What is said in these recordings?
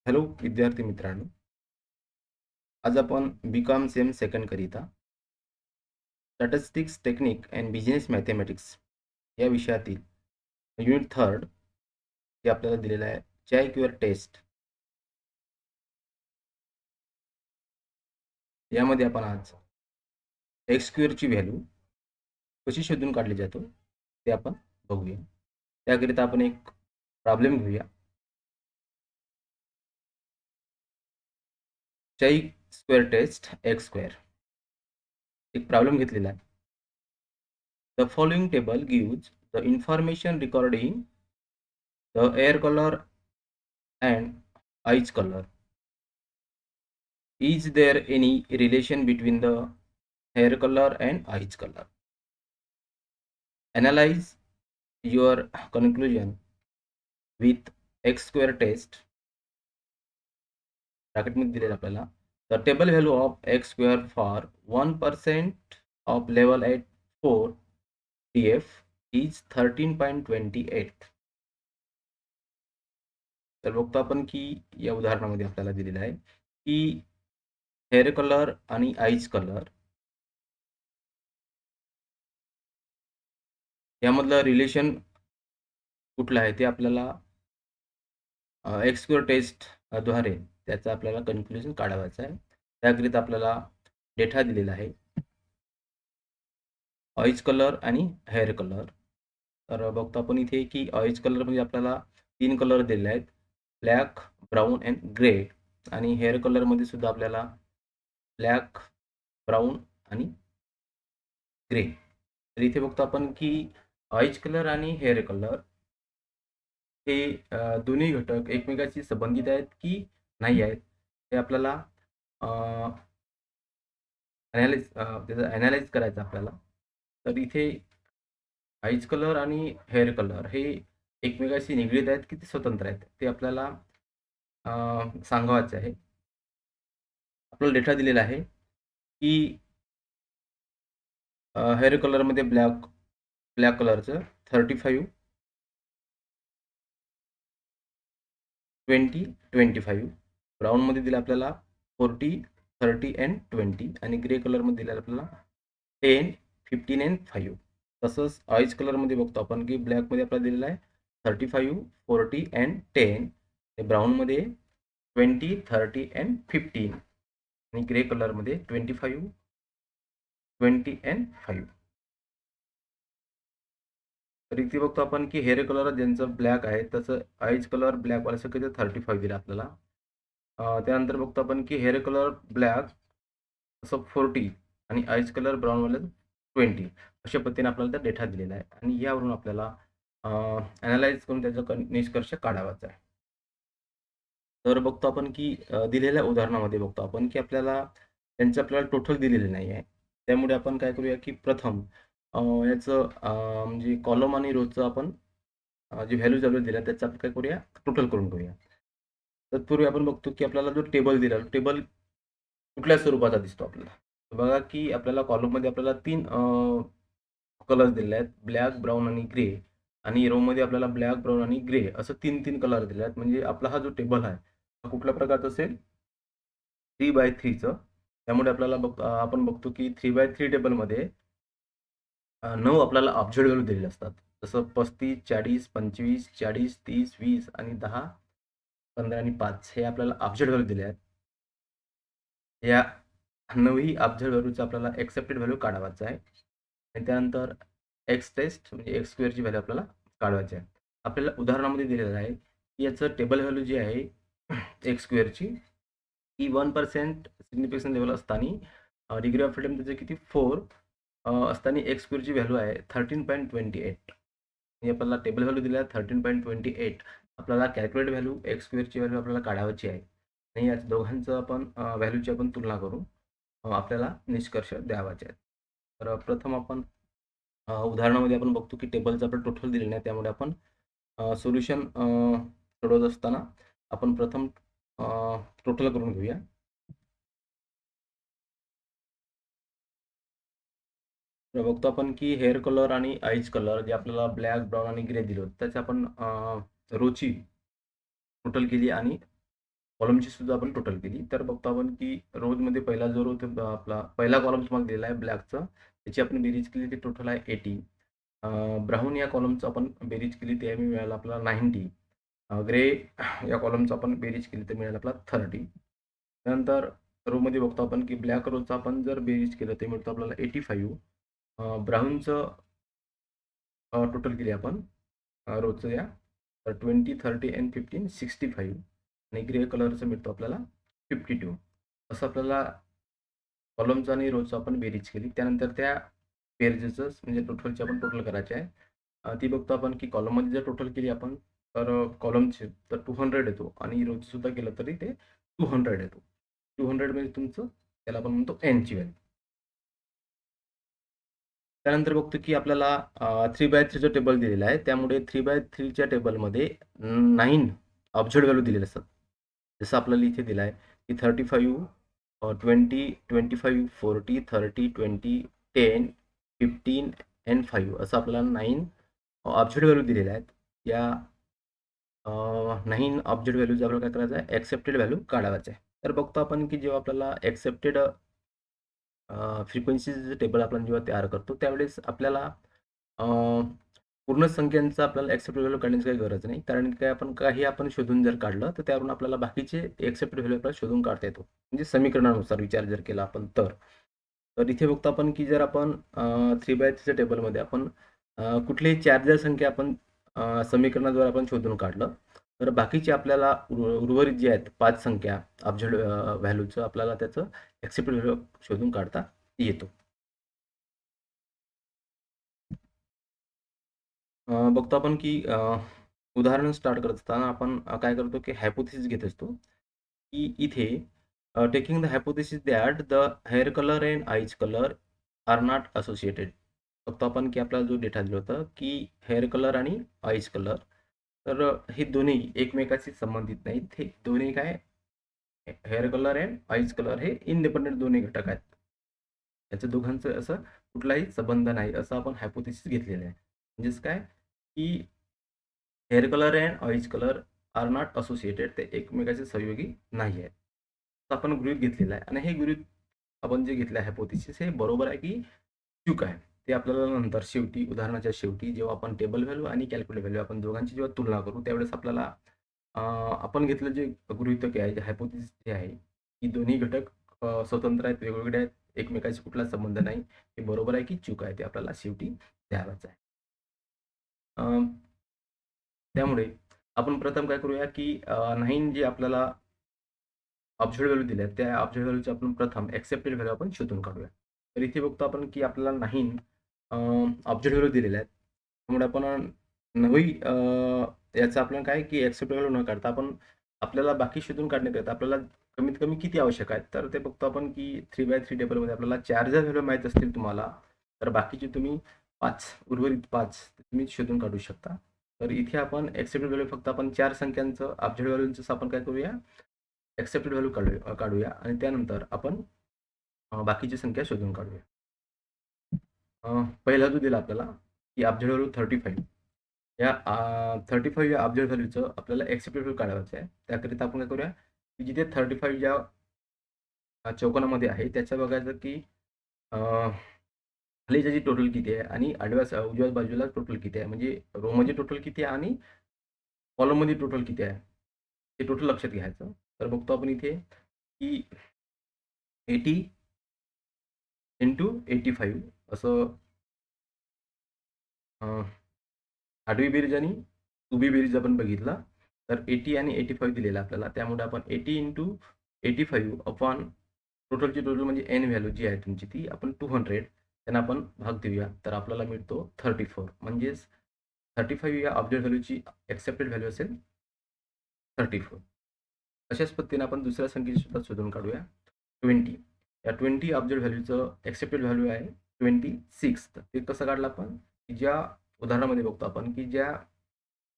Hello विद्यार्थी मित्रांनो, आज आपण बी.कॉम सेम सेकंड करिता statistics technique and business mathematics या विषयातील युनिट थर्ड जे आपल्याला दिलेलं आहे चेक युअर टेस्ट. यामध्ये आपण आज एक्स स्क्वेअरची व्हॅल्यू कशी शोधून काढली जातो ते आपण बघूया. त्याकरिता आपण एक प्रॉब्लेम घेऊया. Check square test X square एक प्रॉब्लेम घेतलेला आहे. The following table gives the information recording the air colour and eyes colour. Is there any relation between the hair color and eyes color? Analyze your conclusion with x square test. Bracket मध्ये दिलेलं आपल्याला the table value of x square for 1% of level at 4 TF is 13.28. तर बघतो आपण की या उदाहरणामध्ये आपल्याला दिलेलं आहे की हेअर कलर आणि आईज कलर यामधलं रिलेशन कुठलं आहे ते आपल्याला एक्स स्क्वेअर टेस्ट द्वारे त्याचं आपल्याला कन्क्लुजन काढायचं आहे. त्याकरिता आपल्याला डेटा दिलेला आहे ऑइज कलर आणि हेअर कलर. तर बघतो आपण इथे की ऑइज कलरमध्ये आपल्याला 3 कलर दिलेले आहेत, ब्लॅक, ब्राऊन अँड ग्रे. आणि हेअर कलरमध्ये सुद्धा आपल्याला ब्लॅक, ब्राऊन आणि ग्रे. तर इथे बघतो आपण की ऑइज कलर आणि हेअर कलर हे दोन्ही घटक एकमेकांशी संबंधित आहेत की नाही आहेत हे आपल्याला त्याचं ॲनालाइज करायचं आपल्याला. तर इथे आईज कलर आणि हेअर कलर हे एकमेकांशी निगडीत आहेत की ते स्वतंत्र आहेत ते आपल्याला सांगायचं आहे. आपल्याला डेटा दिलेला आहे की हेअर कलरमध्ये ब्लॅक कलरचं 35, 20, 25. ब्राऊनमध्ये दिलं आपल्याला 40, 30 अँड 20 आणि ग्रे कलरमध्ये दिलं आपल्याला 10, 15 अँड 5. तसंच ऑइज कलरमध्ये बघतो आपण की ब्लॅकमध्ये आपल्याला दिलेलं आहे 35, 40 अँड 10. ब्राऊनमध्ये 20, 30 अँड 15 आणि ग्रे कलरमध्ये 25, 20 अँड 5. तर इथे बघतो आपण की हेअर कलर ज्यांचं ब्लॅक आहे तसं आईज कलर ब्लॅकवाला सगळं 35 दिलं आपल्याला. त्यानंतर बघतो आपण की हेअर कलर ब्लॅक असं 40 आणि आईज कलर ब्राऊनवाले 20 अशा पद्धतीने आपल्याला त्या डेटा दिलेला आहे आणि यावरून आपल्याला ॲनालाइज करून त्याचा निष्कर्ष काढावाचा आहे. तर बघतो आपण की दिलेल्या उदाहरणामध्ये बघतो आपण की त्यांचं आपल्याला टोटल दिलेलं नाही आहे. त्यामुळे आपण काय करूया की प्रथम याचं म्हणजे कॉलम आणि रोजचं आपण जी व्हॅल्यूज आपल्याला दिल्या त्याचं आपण काय करूया टोटल करून घेऊया. तत्पूर्वी आपण बघतो की आपल्याला जो टेबल दिला टेबल कुठल्या स्वरूपाचा दिसतो आपल्याला. बघा की आपल्याला कॉलममध्ये आपल्याला 3 कलर्स दिलेले आहेत ब्लॅक, ब्राऊन आणि ग्रे. आणि रोमध्ये आपल्याला ब्लॅक, ब्राऊन आणि ग्रे असं 3-3 कलर दिले आहेत. म्हणजे आपला हा जो टेबल आहे हा कुठल्या प्रकारचा असेल 3x3 चं. त्यामुळे आपल्याला आपण बघतो की 3x3 टेबलमध्ये 9 आपल्याला ऑब्जेक्ट व्हॅल्यू दिलेले असतात. जसं 35, 40, 25, 40, 30, 20 आणि 10, 15 आणि 5 हे आपल्याला ऑब्जेक्ट व्हॅल्यू दिले आहेत. या 9ही ऑब्जेक्ट व्हॅल्यूचा आपल्याला एक्सेप्टेड व्हॅल्यू काढावायचा आहे. आणि त्यानंतर एक्स टेस्ट म्हणजे एक्स स्क्वेअरची व्हॅल्यू आपल्याला काढवायची आहे. आपल्याला उदाहरणामध्ये दिलेलं आहे की याचं टेबल व्हॅल्यू जी आहे एक्स स्क्वेअरची ही 1% सिग्निफिकन्स लेवल असताना डिग्री ऑफ फ्रीडम त्याचं किती 4 असताना एक्स स्क्वेअरची व्हॅल्यू आहे 13.28. म्हणजे आपल्याला टेबल व्हॅल्यू दिला आहे 13.28. आपल्याला कॅल्क्युलेट व्हॅल्यू एक्स स्क्वेअरची व्हॅल्यू आपल्याला काढावायची आहे आणि या दोघांचं आपण व्हॅल्यूची आपण तुलना करून आपल्याला निष्कर्ष द्यावाचे आहेत. तर प्रथम आपण उदाहरणामध्ये आपण बघतो की टेबलचं आपलं टोटल दिलेलं नाही. त्यामुळे आपण सोल्युशन सोडवत असताना आपण प्रथम टोटल करून घेऊया. तर बघतो आपण की हेअर कलर आणि आईज कलर जे आपल्याला ब्लॅक, ब्राऊन आणि ग्रे दिले होते त्याचे आपण रोची टोटल केली आणि कॉलमची सुद्धा आपण टोटल केली. तर बघतो आपण की रोजमध्ये पहिला जो रो आपला पहिला कॉलम तुम्हाला दिलेला आहे ब्लॅकचा, त्याची आपण बेरीज केली ती टोटल आहे 80. ब्राऊन या कॉलमचं आपण बेरीज केली ते मिळालं आपल्याला 90. ग्रे या कॉलमचं आपण बेरीज केली तर मिळालं आपल्याला 30. त्यानंतर रोमध्ये बघतो आपण की ब्लॅक रोचं आपण जर बेरीज केलं ते मिळतं आपल्याला 85. ब्राऊनचं टोटल केली आपण रोजचं या तर 20, 30 अँड 15, 65 आणि ग्रे कलरचं मिळतो आपल्याला 52. असं आपल्याला कॉलमचं आणि रोजचं आपण बेरीज केली. त्यानंतर त्या बेरजेचं म्हणजे टोटलची आपण टोटल करायची आहे. ती बघतो आपण की कॉलममध्ये जर टोटल केली आपण तर कॉलमचे तर 200 येतो आणि रोजचं सुद्धा केलं तरी ते 200 येतो. 200 म्हणजे तुमचं त्याला आपण म्हणतो एनची व्हॅल्यू. त्यानंतर बघतो की आपल्याला 3/3चं टेबल दिलेलं आहे. त्यामुळे 3/3च्या टेबलमध्ये 9 ऑब्जेक्ट व्हॅल्यू दिलेले असतात. जसं आपल्याला इथे दिलं आहे की 35, 20, 25, 40, 30, 20, 10, 15 अँड 5 असं आपल्याला 9 ऑब्जेक्ट व्हॅल्यू दिलेल्या आहेत. या 9 ऑब्जेक्ट व्हॅल्यूज आपल्याला काय करायचं आहे, एक्सेप्टेड व्हॅल्यू काढायचं आहे. तर बघतो आपण की जेव्हा आपल्याला एक्सेप्टेड फ्रिक्वेन्सीचं टेबल आपण जेव्हा तयार करतो त्यावेळेस आपल्याला अ, पूर्ण संख्यांचा आपल्याला एक्सेप्टेड व्हॅल्यू काढण्याची काही गरज नाही. कारण काय आपण काही आपण शोधून जर काढलं तर त्यावरून आपल्याला बाकीचे एक्सेप्टेड व्हॅल्यू आपल्याला शोधून काढता येतो. म्हणजे समीकरणानुसार विचार जर केला आपण तर. तर इथे बघतो आपण की जर आपण 3/3च्या टेबलमध्ये आपण कुठलीही 4 जर संख्या आपण समीकरणाद्वारे आपण शोधून काढलं, तर बाकीचे आपल्याला उर्वरित जे आहेत 5 संख्या ऑब्जेक्ट व्हॅल्यूचं आपल्याला त्याचं एक्सेप्टेड व्हॅल्यू शोधून काढता येतो. बघतो आपण की उदाहरण स्टार्ट करत असताना आपण काय करतो की हायपोथेसिस घेत असतो, की इथे taking the hypothesis that the hair colour and eyes colour are not associated. बघतो आपण की आपल्याला जो डेटा दिला होता की हेअर कलर आणि आईज कलर तर हे दोन्ही एकमेकाशी संबंधित नाहीत. हे दोन्ही काय hair colour and eyes colour हे इंडिपेंडंट दोन्ही घटक आहेत. याच्या दोघांचं असं कुठलाही संबंध नाही असं आपण हायपोथेसिस घेतलेलं आहे. म्हणजेच काय की hair colour and eyes colour are not associated ते एकमेकाचे सहयोगी नाही आहेत. असं आपण गृहीत घेतलेलं आहे आणि हे गृहीत आपण जे घेतलं आहे हायपोथेसिस हे बरोबर आहे की चूक आहे. ते आपल्याला नंतर शेवटी उदाहरणाच्या शेवटी जेव्हा आपण टेबल व्हॅल्यू आणि कॅल्क्युलेट व्हॅल्यू आपण दोघांची जेव्हा तुलना करू त्यावेळेस आपल्याला आपण घेतलं जे गृहीतक आहे जे हायपोथेसिस जे आहे की दोन्ही घटक स्वतंत्र आहेत, वेगवेगळे आहेत, एकमेकाशी कुठला संबंध नाही. हे बरोबर आहे की चूक आहे ते आपल्याला शेवटी द्यावंच आहे. अ, त्यामुळे आपण प्रथम काय करूया की 9 जे आपल्याला ऑब्जेक्ट व्हॅल्यू दिल्या आहेत, त्या ऑब्जेक्ट व्हॅल्यूची आपण प्रथम एक्सेप्टेड व्हॅल्यू आपण शोधून काढूया. तर इथे बघतो आपण की आपल्याला 9 ऑब्जेक्ट व्हॅल्यू दिलेल्या आहेत. त्यामुळे आपण 9 याचं आपल्याला काय की एक्सेप्टेड व्हॅल्यू न काढता आपण आपल्याला बाकी शोधून काढण्याकरिता आपल्याला कमीत कमी किती आवश्यक आहेत? तर ते बघतो आपण की 3/3 टेबलमध्ये आपल्याला 4 जर व्हॅल्यू माहीत असतील तुम्हाला, तर बाकीचे तुम्ही 5 उर्वरित 5 तुम्ही शोधून काढू शकता. तर इथे आपण एक्सेप्टेड व्हॅल्यू फक्त आपण 4 संख्यांचं ऑब्जेक्ट व्हॅल्यूचं आपण काय करूया एक्सेप्टेड व्हॅल्यू काढूया आणि त्यानंतर आपण बाकीची संख्या शोधून काढूया. पहिला जो दिला आपल्याला की ऑब्जेक्ट व्हॅल्यू 35 या 35 या ऑब्जेक्ट व्हॅल्यूचं आपल्याला एक्सेप्टेड व्हॅल्यू काढायचं आहे. त्याकरिता आपण काय करूया की जिथे 35 ज्या चौकोनामध्ये आहे त्याचं बघायचं की खाली त्याची टोटल किती आहे आणि उजव्या बाजूला टोटल किती आहे. म्हणजे रोमध्ये टोटल किती आहे आणि कॉलममध्ये टोटल किती आहे. हे टोटल लक्षात घ्यायचं. तर बघतो आपण इथे की 80 इंटू 85 असं आडवी बेरीज आणि उभी बेरीज आपण बघितला तर 80 आणि 85 दिलेलं आपल्याला. त्यामुळे आपण 80 इंटू 85 अपॉन टोटलची टोटल म्हणजे एन व्हॅल्यू जी आहे तुमची ती आपण 200 त्यांना आपण भाग देऊया तर आपल्याला मिळतो 34. म्हणजेच 35 या ऑब्जेक्ट व्हॅल्यूची एक्सेप्टेड व्हॅल्यू असेल 34. अशाच पद्धतीने आपण दुसऱ्या संख्येची सुद्धा शोधून काढूया 20. या 20 ऑब्जेक्ट व्हॅल्यूचं एक्सेप्टेड व्हॅल्यू आहे 26. तर ते कसं काढलं आपण ज्या उदाहरणामध्ये बघतो आपण की ज्या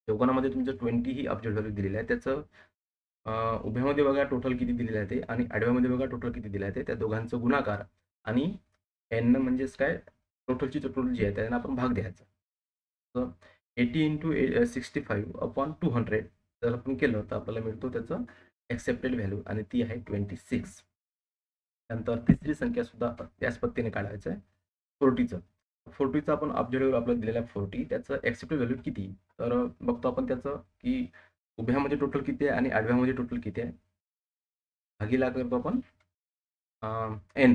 चौकोनामध्ये तुमचं 20 ही ऑब्जेक्ट व्हॅल्यू दिलेली आहे त्याचं उभ्यामध्ये बघा टोटल किती दिलेलं आहे ते आणि आडव्यामध्ये बघा टोटल किती दिलं आहे ते त्या दोघांचं गुणाकार आणि एन म्हणजेच काय टोटलची टोटल जी आहे त्यांना आपण भाग द्यायचा. तर 80 इंटू 65 अपॉन 200 जर आपण केलं तर आपल्याला मिळतो त्याचं एक्सेप्टेड व्हॅल्यू आणि ती आहे 26. नंतर तिसरी संख्या सुद्धा त्याच पद्धतीने काढायचं आहे 40चं. 40चं आपण ऑब्जेक्टिव्ह आपल्याला दिलेलं आहे 40, त्याचं एक्सेप्टेड व्हॅल्यू किती? तर बघतो आपण त्याचं की उभ्यामध्ये टोटल किती आहे आणि आडव्यामध्ये टोटल किती आहे. भागीला करतो आपण एन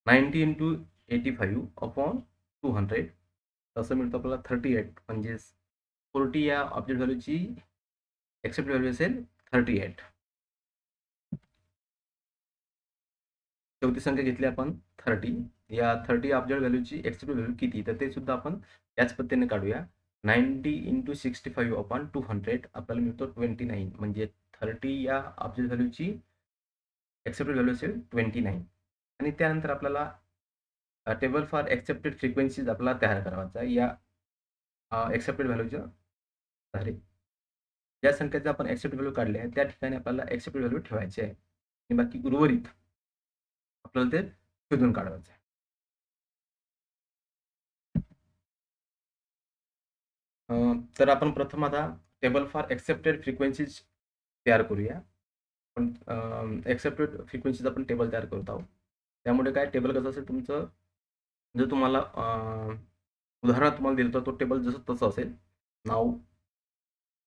90 इंटू 85 अपॉन 200 तसं मिळतं आपल्याला 38. म्हणजेच 40 या ऑब्जेक्ट व्हॅल्यूची एक्सेप्ट व्हॅल्यू असेल 38. चौथी संख्या घेतली आपण 30. या 30 ऑब्जेक्ट व्हॅल्यूची एक्सेप्ट व्हॅल्यू किती? तर ते सुद्धा आपण याच पद्धतीने काढूया. 90 इंटू 65 अपॉन 200 आपल्याला मिळतो 29. म्हणजे 30 या ऑब्जेक्ट व्हॅल्यूची एक्सेप्टेड व्हॅल्यू असेल 29. आणि त्यानंतर आपल्याला टेबल फॉर एक्सेप्टेड फ्रिक्वेन्सीज आपल्याला तयार करायचा आहे. या एक्सेप्टेड व्हॅल्यूच्या आधारे ज्या संख्येचा आपण एक्सेप्ट व्हॅल्यू काढली आहे त्या ठिकाणी आपल्याला एक्सेप्ट व्हॅल्यू ठेवायची आहे आणि बाकी उर्वरित आपल्याला ते शोधून काढायचं आहे. तर आपण प्रथम आता टेबल फॉर एक्सेप्टेड फ्रिक्वेन्सीज तयार करूया. पण एक्सेप्टेड फ्रिक्वेन्सीज आपण टेबल तयार करत आहोत. त्यामुळे काय टेबल कसं असेल तुमचं, जर तुम्हाला उदाहरणार्थ तुम्हाला दिलं तर तो टेबल जसं तसं असेल. नाव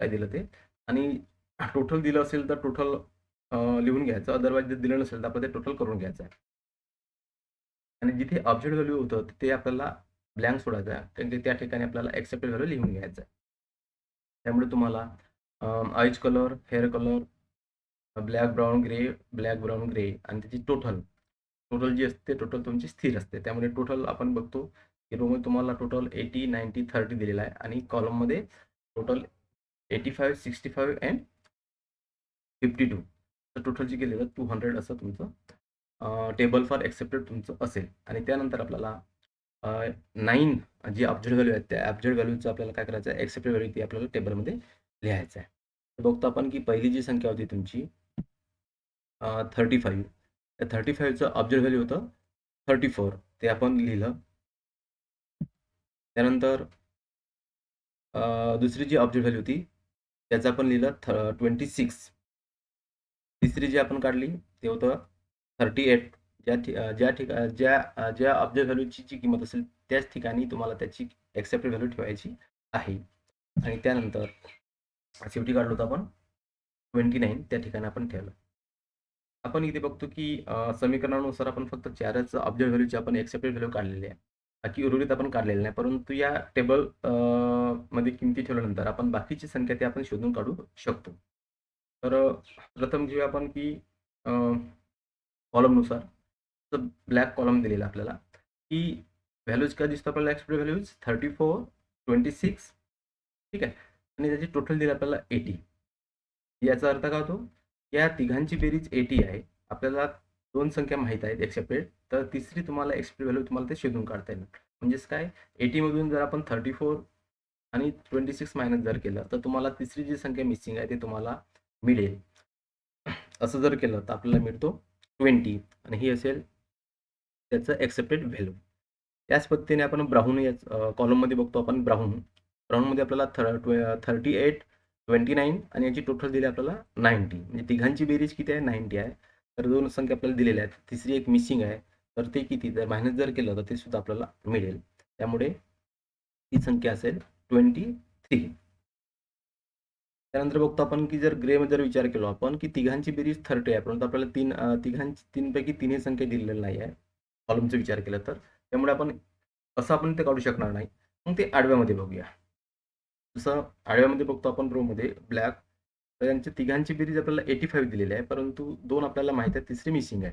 काय दिलं ते आणि टोटल दिलं असेल तर टोटल लिहून घ्यायचं. अदरवाईज जर दिलं नसेल तर आपण ते टोटल करून घ्यायचं आहे. आणि जिथे ऑब्जेक्ट व्हॅल्यू होतं ते आपल्याला ब्लँक सोडायचं आहे, कारण की त्या ठिकाणी आपल्याला एक्सेप्टेड व्हॅल्यू लिहून घ्यायचं आहे. त्यामुळे तुम्हाला eyes colour, hair colour, black brown grey, black brown grey आणि त्याची टोटल जी असते टोटल तुमची स्थिर असते. त्यामुळे टोटल आपण बघतो की रोमध्ये तुम्हाला टोटल 80, 90, 30 दिलेला आहे आणि कॉलममध्ये टोटल 85, 65 अँड 52. तर टोटल जे केलेलं 200 असं तुमचं टेबल फॉर एक्सेप्टेड तुमचं असेल. आणि त्यानंतर आपल्याला 9 जी ऑब्जेक्ट व्हॅल्यू आहेत त्या ऑब्जेक्ट व्हॅल्यूचं आपल्याला काय करायचं आहे, एक्सेप्टेड व्हॅल्यू ती आपल्याला टेबलमध्ये लिहायचं आहे. बघतो आपण की पहिली जी संख्या होती तुमची 35. त्या 35चं ऑब्जेक्ट व्हॅल्यू होतं 34. ते आपण लिहिलं. त्यानंतर दुसरी जी ऑब्जेक्ट व्हॅल्यू होती त्याचं आपण लिहिलं 26. तिसरी जी आपण काढली ते होतं 38. ज्या ऑब्जेक्ट व्हॅल्यूची जी किंमत असेल त्याच ठिकाणी तुम्हाला त्याची एक्सेप्टेड व्हॅल्यू ठेवायची आहे. आणि त्यानंतर शेवटी काढलो होतं आपण 29. त्या ठिकाणी आपण ठेवलं. आपण इथे बघतो की समीकरणानुसार आपण फक्त 4च ऑब्जेक्ट व्हॅल्यूची आपण एक्सेप्टेड व्हॅल्यू काढलेली आहे. बाकी उर्वरित आपण काढलेलं नाही. परंतु या टेबल मध्ये किमती ठेवल्यानंतर आपण बाकीची संख्या ती आपण शोधून काढू शकतो. तर प्रथम घेऊया आपण की कॉलमनुसार ब्लॅक कॉलम दिलेला आपल्याला की व्हॅल्यूज काय दिसतो आपल्याला एक्सपेक्टेड व्हॅल्यूज 34, 26. ठीक आहे. आणि त्याची टोटल दिली आपल्याला 80. याचा अर्थ काय होतो, या तिघांची बेरीज 80 आहे. आपल्याला 2 संख्या माहीत आहेत एक्सेप्टेड, तर तिसरी तुम्हाला एक्सेप्टेड व्हॅल्यू तुम्हाला ते शोधून काढता येईल. म्हणजेच काय 80 मधून जर आपण 34 आणि 26 मायनस जर केलं तर तुम्हाला तिसरी जी संख्या मिसिंग आहे ते तुम्हाला मिळेल. असं जर केलं तर आपल्याला मिळतो 20 आणि ही असेल त्याचं एक्सेप्टेड व्हॅल्यू. त्याच पद्धतीने आपण ब्राऊन या कॉलममध्ये बघतो आपण ब्राऊनमध्ये आपल्याला 38, 29 आणि याची टोटल दिली आपल्याला 90. म्हणजे तिघांची बेरीज किती आहे 90 आहे. तर 2 संख्या आपल्याला दिलेल्या आहेत. तिसरी एक मिसिंग आहे. तर ते किती जर मायनस जर केलं तर ते सुद्धा आपल्याला मिळेल. त्यामुळे ही संख्या असेल 23. त्यानंतर बघतो आपण की जर ग्रेमध्ये जर विचार केला आपण की तिघांची बेरीज 30 आहे, परंतु आपल्याला तीनपैकी तिन्ही संख्या दिलेल्या नाही आहे कॉलमचा विचार केला तर. त्यामुळे आपण असं आपण ते काढू शकणार नाही. मग ते आडव्यामध्ये बघूया. जसं आडव्यामध्ये बघतो आपण रोमध्ये ब्लॅक, तर यांच्या तिघांची बेरीज आपल्याला 85 दिलेली आहे, परंतु 2 आपल्याला माहीत आहे, तिसरी मिसिंग आहे.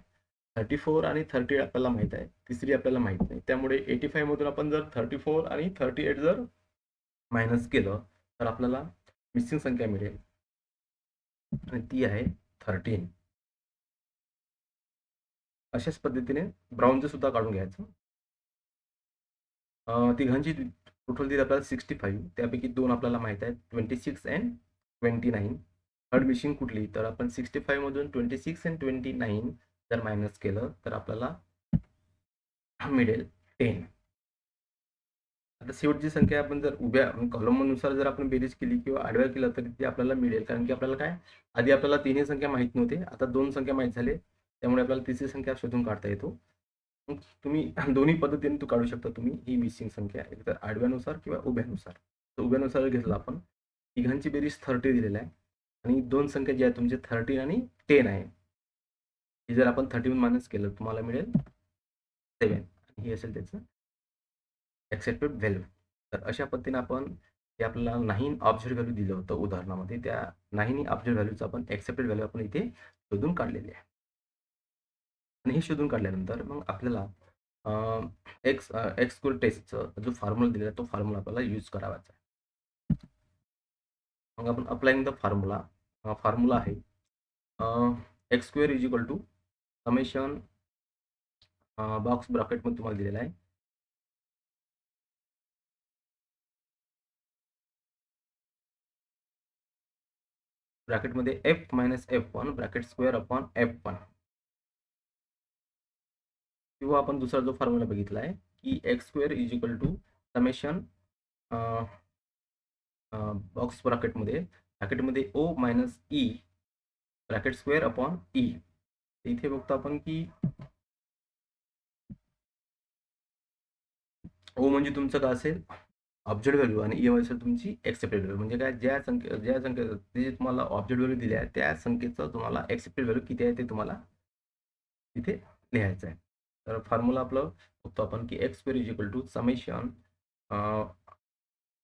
34 आणि 38 आपल्याला माहीत आहे, तिसरी आपल्याला माहीत नाही. त्यामुळे 85 मधून आपण जर 34 आणि 38 जर मायनस केलं तर आपल्याला मिसिंग संख्या मिळेल आणि ती आहे 13. अशाच पद्धतीने ब्राऊनचं सुद्धा काढून घ्यायचं. तिघांची टोटल दिली आपल्याला 65. त्यापैकी 2 आपल्याला माहीत आहेत, 26 अँड 29. थर्ड मिसिंग कुठली तर आपण 65 मधून 26 अँड 29 जर मायनस केलं तर आपल्याला मिळेल 10. आता शेवटची संख्या आपण जर उभ्या कॉलमनुसार जर आपण बेरीज केली किंवा आडव्या केलं तरी ते आपल्याला मिळेल. कारण की आपल्याला काय आधी आपल्याला तिन्ही संख्या माहीत नव्हते. आता 2 संख्या माहीत झाले. त्यामुळे आपल्याला तिसरी संख्या शोधून काढता येतो. मग तुम्ही दोन्ही पद्धतीने तो काढू शकता तुम्ही ही मिसिंग संख्या एकतर आडव्यानुसार किंवा उभ्यानुसार. तर उभ्यानुसार घेतलं आपण तिघांची बेरीज 30 दिलेली आहे आणि दोन संख्या ज्या आहेत तुमचे 13 आणि 10 आहे. ही जर आपण 31 मायनस केलं तुम्हाला मिळेल 7 ही असेल त्याचं एक्सेप्टेड व्हॅल्यू. तर अशा पद्धतीने आपण जे आपल्याला 9 ऑब्जेक्ट व्हॅल्यू दिलं होतं उदाहरणामध्ये त्या 9 ऑब्जेक्ट व्हॅल्यूचं आपण एक्सेप्टेड व्हॅल्यू आपण इथे शोधून काढलेली आहे. आणि हे शोधून काढल्यानंतर मग आपल्याला एक्स स्क्वेअर टेस्टचा जो फॉर्म्युला दिलेला आहे तो फॉर्म्युला आपल्याला यूज करावाचा आहे. मग आपण अप्लाइंग द फॉर्म्युला फॉर्म्युला आहे x square is equal to summation box ब्रॅकेटमध्ये तुम्हाला दिलेला आहे ब्रॅकेटमध्ये F minus F1 bracket square upon F1 किंवा आपण दुसरा जो फॉर्म्युला बघितला आहे की x square is equal to summation box ब्रॅकेटमध्ये O minus E bracket square upon E. इथे बघतो आपण की ओ म्हणजे तुमचं काय असेल ऑब्जेक्ट व्हॅल्यू आणि ई असेल तुमची एक्सेप्टेड व्हॅल्यू. म्हणजे काय ज्या संख्या जे तुम्हाला ऑब्जेक्ट व्हॅल्यू दिली आहे त्या संख्येचं तुम्हाला एक्सेप्टेड व्हॅल्यू किती आहे ते तुम्हाला इथे लिहायचं आहे. तर फॉर्म्युला आपलं बघतो आपण की x square is equal to summation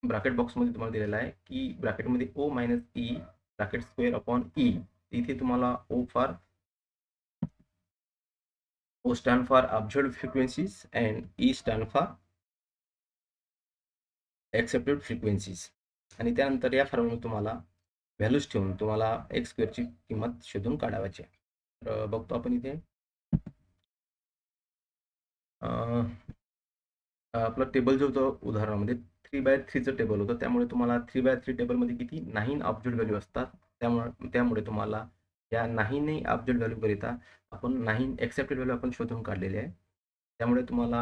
bracket बॉक्समध्ये तुम्हाला दिलेला आहे की ब्रॅकेटमध्ये O minus E bracket square upon E. इथे तुम्हाला O stand for observed frequencies and E stand for expected frequencies. आणि त्यानंतर या फॉर्म्युला तुम्हाला व्हॅल्यूज ठेवून तुम्हाला एक्स स्क्वेअरची किंमत शोधून काढावायची आहे. तर बघतो आपण इथे आपलं टेबल जो होतं उदाहरणामध्ये 3/3चं टेबल होतं. त्यामुळे तुम्हाला 3/3 टेबलमध्ये किती 9 ऑब्जेक्ट व्हॅल्यू असतात. त्यामुळे तुम्हाला या 9 ऑब्जेक्ट व्हॅल्यूकरिता आपण 9 एक्सेप्टेड व्हॅल्यू आपण शोधून काढलेले आहे. त्यामुळे तुम्हाला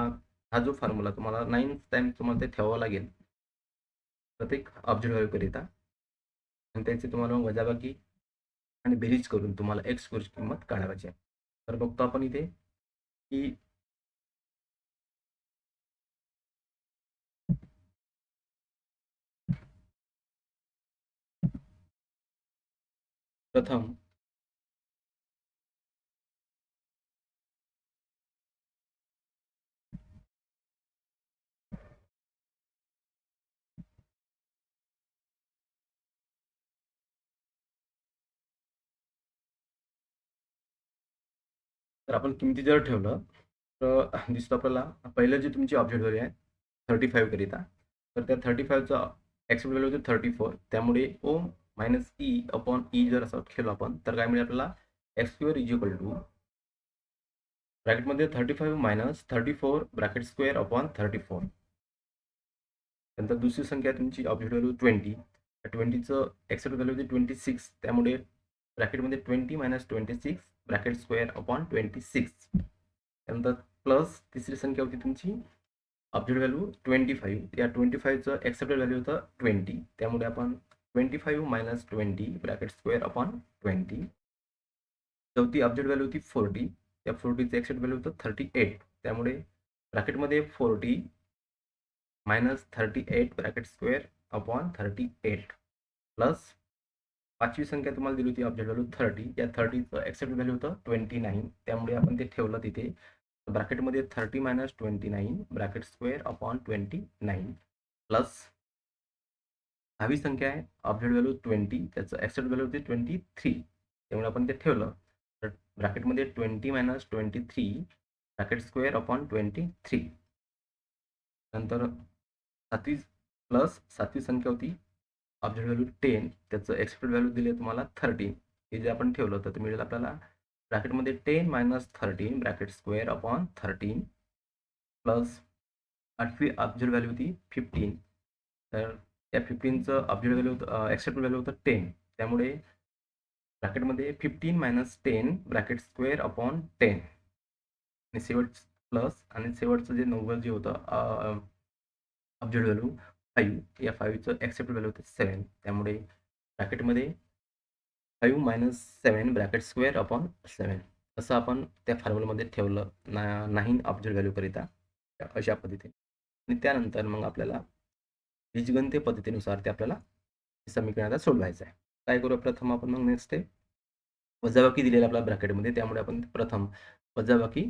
हा जो फॉर्म्युला तुम्हाला 9 टाइम तुम्हाला ते ठेवावं लागेल प्रत्येक ऑब्जेक्ट व्हॅल्यूकरिता आणि त्याची तुम्हाला मग वजाबाकी आणि बेरीज करून तुम्हाला एक्स स्क्वेअरची किंमत काढायची आहे. तर बघतो आपण इथे की प्रथम तर आपण किमती जर ठेवलं तर दिसतो आपल्याला पहिलं जे तुमची ऑब्जेक्ट व्हॅल्यू आहे 35 करिता तर त्या 35चा एक्सेप्ट व्हॅल्यू होती 34. त्यामुळे O minus E upon E जर असं केलं आपण तर काय मिळेल आपल्याला x square is equal to ब्रॅकेटमध्ये 35 मायनस 34 ब्रॅकेट स्क्वेअर अपॉन 34. नंतर दुसरी संख्या तुमची ऑब्जेक्ट व्हॅल्यू 20. 20चं एक्सेप्ट व्हॅल्यू होती 26. त्यामुळे ब्रॅकेटमध्ये 20 मायनस 26 ब्रॅकेट स्क्वेअर अपॉन 26. त्यानंतर प्लस तिसरी संख्या होती तुमची ऑब्जेक्ट व्हॅल्यू 25. या 25चं एक्सेप्टेड व्हॅल्यू होतं 20. त्यामुळे आपण 25 मायनस 20 ब्रॅकेट स्क्वेअर अपॉन 20. चौथी ऑब्जेक्ट व्हॅल्यू होती 40. त्या 40चं एक्सेप्ट व्हॅल्यू होतं 38. त्यामुळे ब्रॅकेटमध्ये 40 minus 38 bracket square upon 38 plus पाचवी संख्या तुम्हाला दिली होती ऑब्जेक्ट व्हॅल्यू 30. या 30चं एक्सेप्ट व्हॅल्यू होतं 29. त्यामुळे आपण ते ठेवलं तिथे ब्रॅकेटमध्ये 30 minus 29 bracket square upon 29 plus 6वी संख्या आहे ऑब्जेक्ट व्हॅल्यू 20. त्याचं एक्सेप्ट व्हॅल्यू होती 23. त्यामुळे आपण ते ठेवलं तर ब्रॅकेटमध्ये 20 मायनस 23 ब्रॅकेट स्क्वेअर अपॉन 23. नंतर 7वी संख्या होती ऑब्जेक्ट व्हॅल्यू 10. त्याचं एक्सेप्टेड व्हॅल्यू दिले तुम्हाला 13. हे जे आपण ठेवलं तर ते मिळेल आपल्याला ब्रॅकेटमध्ये 10 minus 13 bracket square upon 13 plus 8वी ऑब्जेक्ट व्हॅल्यू होती 15. तर त्या 15चं ऑब्जेक्ट व्हॅल्यू होतं एक्सेप्टेड व्हॅल्यू होतं 10. त्यामुळे ब्रॅकेटमध्ये 15 मायनस 10 ब्रॅकेट स्क्वेअर अपॉन 10 आणि शेवटचं जे 90 जे होतं ऑब्जेक्ट व्हॅल्यू 5, या 5चं ॲक्सेप्ट व्हॅल्यू होते 7, त्यामुळे ब्रॅकेटमध्ये 5 मायनस 7 ब्रॅकेट स्क्वेअर अपॉन 7 असं आपण त्या फॉर्म्युलामध्ये ठेवलं 9 ऑब्जेक्ट व्हॅल्यूकरिता अशा पद्धतीने. आणि त्यानंतर मग आपल्याला बीजगणितीय पद्धतीनुसार ते आपल्याला समीकरणाला सोडवायचं आहे. काय करूया प्रथम आपण मग नेक्स्ट आहे वजाबाकी दिलेला आपल्या ब्रॅकेटमध्ये, त्यामुळे आपण प्रथम वजाबाकी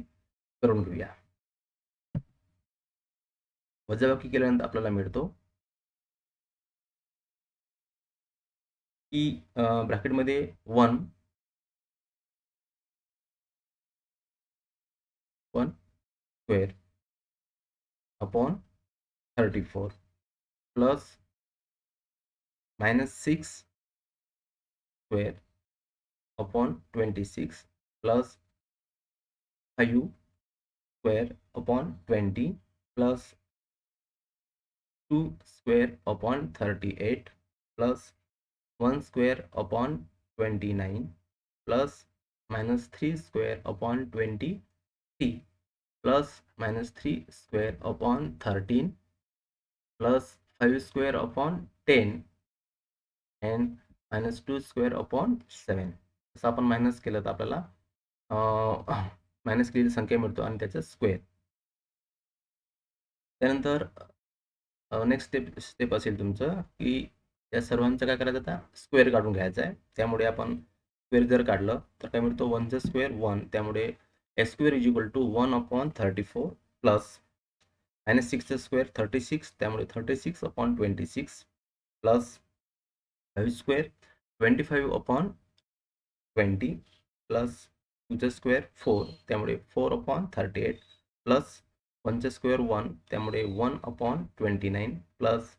करून घेऊया. वजाबाकी केल्यानंतर आपल्याला मिळतो की ब्रॅकेटमध्ये 1 square upon 34 plus -6 square upon 26 plus 5 square upon 20 plus 2 square upon 38 plus 1 square upon 29 plus -3 square upon 23 plus -3 square upon 13 plus 5 square upon 10 and -2 square upon 7. असं आपण मायनस केलं तर आपल्याला मायनस केलेली संख्या मिळतो आणि त्याचं स्क्वेअर. त्यानंतर नेक्स्ट स्टेप असेल तुमचं की या सर्वांचं काय करायचं आता स्क्वेअर काढून घ्यायचा आहे. त्यामुळे आपण स्क्वेअर जर काढलं तर काय मिळतो 1चं स्क्वेअर 1, त्यामुळे x square is equal to 1/34 plus -6चं स्क्वेअर 36, त्यामुळे 36/26 प्लस 5 स्क्वेअर 25/20 प्लस 2चं स्क्वेअर 4, त्यामुळे 4/38 प्लस 1चं स्क्वेअर 1, त्यामुळे 1/29 प्लस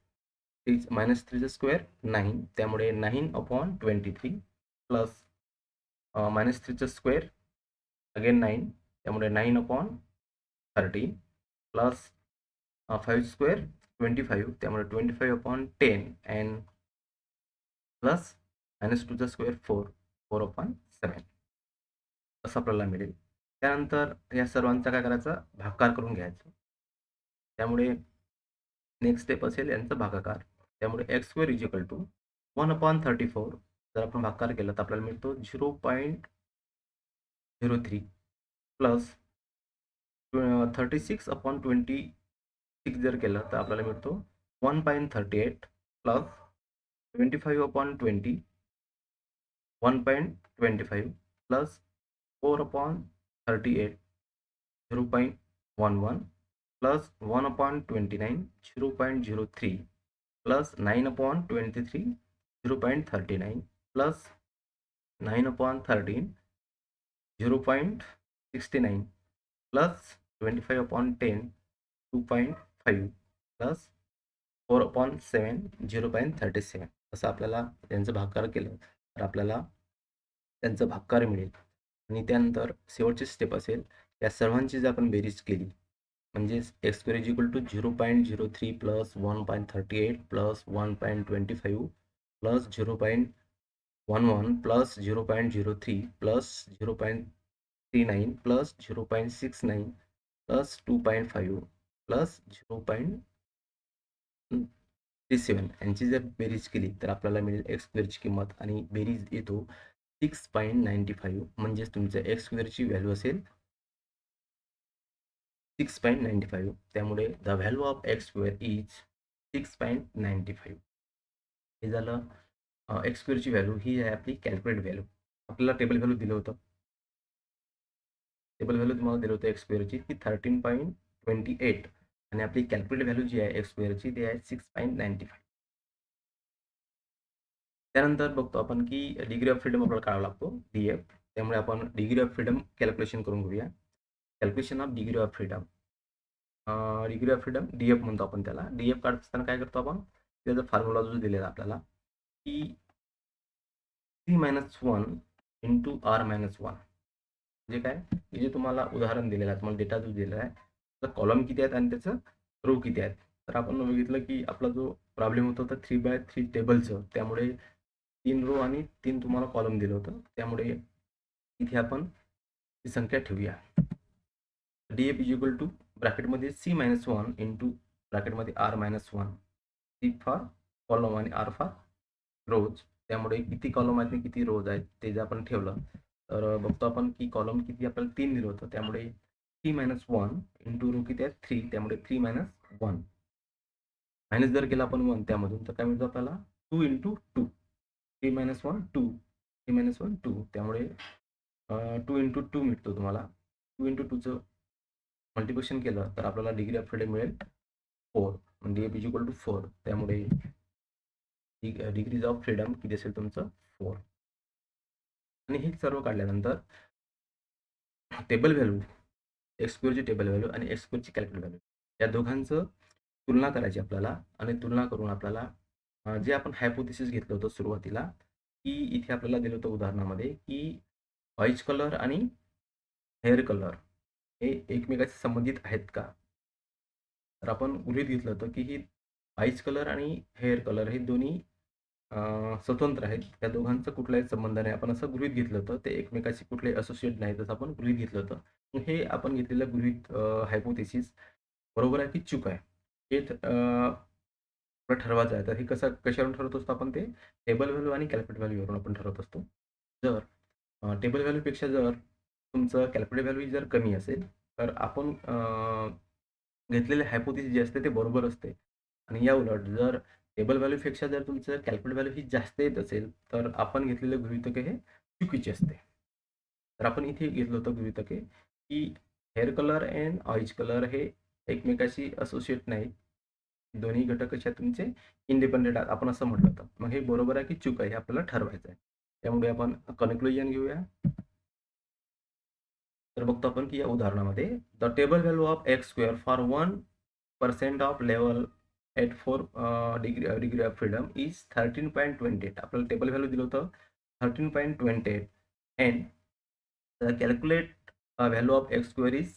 -3चं स्क्वेअर 9, त्यामुळे 9/23 प्लस -3चं स्क्वेअर अगेन 9, त्यामुळे 9/13 प्लस 5 स्क्वेअर 25, त्यामुळे 25/10 अँड प्लस -2चं स्क्वेअर 4/7 असं आपल्याला मिळेल. त्यानंतर या सर्वांचा काय करायचा भागाकार करून घ्यायचा. त्यामुळे नेक्स्ट स्टेप असेल यांचा भागाकार. त्यामुळे x square is equal to 1/34 जर आपण भागाकार केला तर आपल्याला मिळतो 0.03 प्लस 36/26 जर केलं तर आपल्याला मिळतो 1.38 plus 25/20 1.25 plus 4/38 0.11 plus 1/29 0.03 plus 9/23 0.39 plus 9/13 0.69 plus 25/10 2.5 plus 4/7 0.37 असं आपल्याला त्यांचं भागाकार केलं तर आपल्याला त्यांचा भागाकार मिळेल. आणि त्यानंतर शेवटची स्टेप असेल या सर्वांची जर आपण बेरीज केली म्हणजेच X square is equal to 0.03 plus 1.38 plus 1.25 plus 0.11 plus 0.03 plus 0.39 plus 0.69 plus 2.5 plus 0.37 यांची जर बेरीज केली तर आपल्याला मिळेल एक्स स्क्वेअरची किंमत आणि बेरीज येतो 6.95 म्हणजेच तुमच्या एक्स स्क्वेअरची व्हॅल्यू असेल 6.95. त्यामुळे the value of X square is 6.95. हे झालं एक्स स्क्वेअरची व्हॅल्यू. ही आहे आपली कॅल्क्युलेट व्हॅल्यू. आपल्याला टेबल व्हॅल्यू दिलं होतं. टेबल व्हॅल्यू तुम्हाला दिलं होतं एक्स स्क्वेअरची ती 13.28 आणि आपली कॅल्क्युलेट व्हॅल्यू जी आहे एक्स स्क्वेअरची ती आहे 6.95. त्यानंतर बघतो आपण की डिग्री ऑफ फ्रीडम आपल्याला काढावा लागतो DF. त्यामुळे आपण डिग्री ऑफ फ्रीडम कॅल्क्युलेशन करून घेऊया. Calculation of degree of freedom. Degree of freedom DF म्हणतो आपण त्याला. DF काढत असताना काय करतो आपण त्याचा फॉर्म्युला जो दिलेला आपल्याला की C-1 इंटू R-1 म्हणजे काय हे जे तुम्हाला उदाहरण दिलेलं आहे तुम्हाला डेटा जो दिलेला आहे त्याचा कॉलम किती आहेत आणि त्याचं रो किती आहेत. तर आपण बघितलं की आपला जो प्रॉब्लेम होता तर 3/3 टेबलचं, त्यामुळे 3 रो आणि 3 तुम्हाला कॉलम दिलं होतं. त्यामुळे इथे आपण ही संख्या ठेवूया. DF इज इक्वल टू ब्रॅकेटमध्ये C-1 इंटू ब्रॅकेटमध्ये r-1 टी फॉर कॉलम आणि r फॉर रोज. त्यामुळे किती कॉलम आहेत आणि किती रोज आहेत ते जर आपण ठेवलं तर बघतो आपण की कॉलम किती आपल्याला 3 दिलं होतं. त्यामुळे 3-1 इंटू रो किती आहे 3, त्यामुळे 3-1 मायनस जर केला आपण 1 त्यामधून तर काय मिळतं आपल्याला 2 इंटू 2. 3-1 2, 3-1 2, त्यामुळे 2 इंटू 2 मिळतो तुम्हाला. 2 इंटू 2चं मल्टिप्लिकेशन केलं तर आपल्याला डिग्री ऑफ फ्रीडम मिळेल 4, म्हणजे f इक्वल टू 4. त्यामुळे डिग्रीज ऑफ फ्रीडम किती असेल तुमचं 4. आणि हे सर्व काढल्यानंतर टेबल व्हॅल्यू, एक्स स्क्वेअरची टेबल व्हॅल्यू आणि एक्स स्क्वेअरची कॅल्क्युलेट व्हॅल्यू या दोघांचं तुलना करायची आपल्याला. आणि तुलना करून आपल्याला जे आपण हायपोथेसिस घेतलं होतं सुरुवातीला, की इथे आपल्याला दिलं होतं उदाहरणामध्ये की व्हाईट कलर आणि हेअर कलर हे एकमेकाशी संबंधित आहेत का? तर आपण गृहीत घेतलं होतं की ही व्हाईट कलर आणि हेअर कलर हे दोन्ही स्वतंत्र आहेत. त्या दोघांचा कुठलाही संबंध नाही. आपण असं गृहीत घेतलं होतं. ते एकमेकाशी कुठलेही असोसिएट नाहीत असं आपण गृहीत घेतलं होतं. पण हे आपण घेतलेलं गृहीत हायपोथेसिस बरोबर आहे की चूक आहे? हे आपल्याला ठरवायचं आहे. तर हे कशावरून ठरवत असतो आपण ते टेबल व्हॅल्यू आणि कॅल्क्युलेट व्हॅल्यूवरून आपण ठरवत असतो. जर टेबल व्हॅल्यूपेक्षा जर तुमचं कॅल्क्युलेट व्हॅल्यू जर कमी असेल, तर आपण घेतलेले हायपोथेसिस जे असते ते बरोबर असते. आणि याउलट जर टेबल व्हॅल्यूपेक्षा जर तुमचं कॅल्क्युलेट व्हॅल्यू ही जास्त येत असेल, तर आपण घेतलेले गृहीतके हे चुकीचे असते. तर आपण इथे घेतलं होतं गृहीतके की hair colour and orange colour हे एकमेकाशी असोसिएट नाहीत. दोन्ही घटक कसे आहेत तुमचे इंडिपेंडेंट आहेत. आपण असं म्हटलं होतं. मग हे बरोबर आहे की चूक आहे हे आपल्याला ठरवायचं आहे. त्यामुळे आपण कन्क्लुजन घेऊया. तर बघतो आपण की या उदाहरणामध्ये the table value of X square for 1% of level at 4 degree of freedom is 13.28. आपल्याला टेबल व्हॅल्यू दिलं होतं 13.28 and calculate value of X square is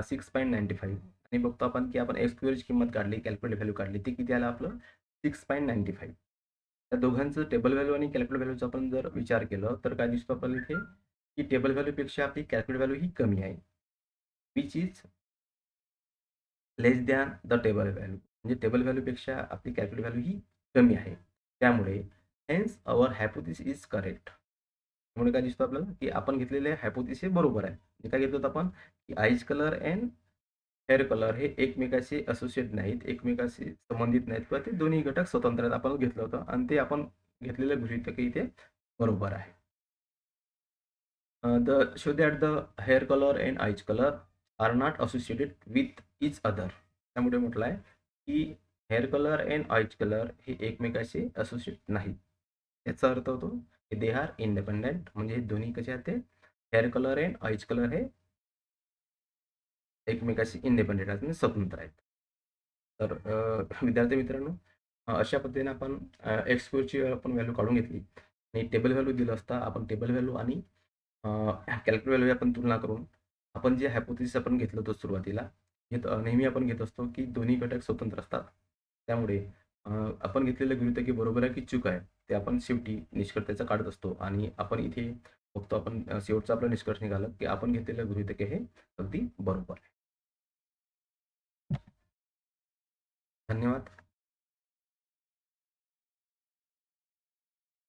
6.95. आणि बघतो आपण की आपण एक्स स्क्वेअरची किंमत काढली, कॅल्क्युलेट व्हॅल्यू काढली, ते किती आलं आपलं 6.95. त्या दोघांचं टेबल व्हॅल्यू आणि कॅल्क्युलेट व्हॅल्यूचा आपण जर विचार केला तर काय दिसतो आपल्याला इथे की टेबल व्हॅल्यूपेक्षा आपली कॅल्क्युलेट व्हॅल्यू ही कमी आहे. Which is less than the table value. म्हणजे टेबल व्हॅल्यूपेक्षा आपली कॅल्क्युलेट व्हॅल्यू ही कमी आहे. त्यामुळे hence our hypothesis is correct. त्यामुळे काय दिसतं आपल्याला की आपण घेतलेले हायपोथेसिस बरोबर आहे. म्हणजे काय घेतलं होतं आपण की eyes colour and hair colour हे एकमेकाशी असोसिएट नाहीत, एकमेकाशी संबंधित नाहीत किंवा ते दोन्ही घटक स्वतंत्र आहेत आपण घेतलं होतं आणि ते आपण घेतलेलं गृहीतक इथे बरोबर आहे. The show that the hair color and eyes color are not associated with each other. त्यामुळे म्हटलं आहे की hair colour and eyes colour हे एकमेकाशी असोसिएट नाहीत. याचा अर्थ होतो की दे आर इंडिपेंडेंट. म्हणजे हे दोन्ही कसे आहेत ते hair colour and eyes colour हे एकमेकाशी इंडिपेंडेंट आहेत म्हणजे स्वतंत्र आहेत. तर विद्यार्थी मित्रांनो, अशा पद्धतीने आपण एक्स स्क्वेअरची आपण व्हॅल्यू काढून घेतली आणि टेबल व्हॅल्यू दिलं असता. आपण टेबल व्हॅल्यू आणि कॅल्क्युलेट व्हॅल्यू आपण तुलना करून आपण जे हायपोथेसिस आपण घेतलं होतं सुरुवातीला, हे नेहमी आपण घेत असतो की दोन्ही घटक स्वतंत्र असतात. त्यामुळे आपण घेतलेलं गृहीतक बरोबर आहे की चूक आहे ते आपण शेवटी निष्कर्षाचा काढत असतो. आणि आपण इथे बघतो आपण शेवटचा आपला निष्कर्ष निघाला की आपण घेतलेलं गृहीतक हे अगदी बरोबर आहे. धन्यवाद.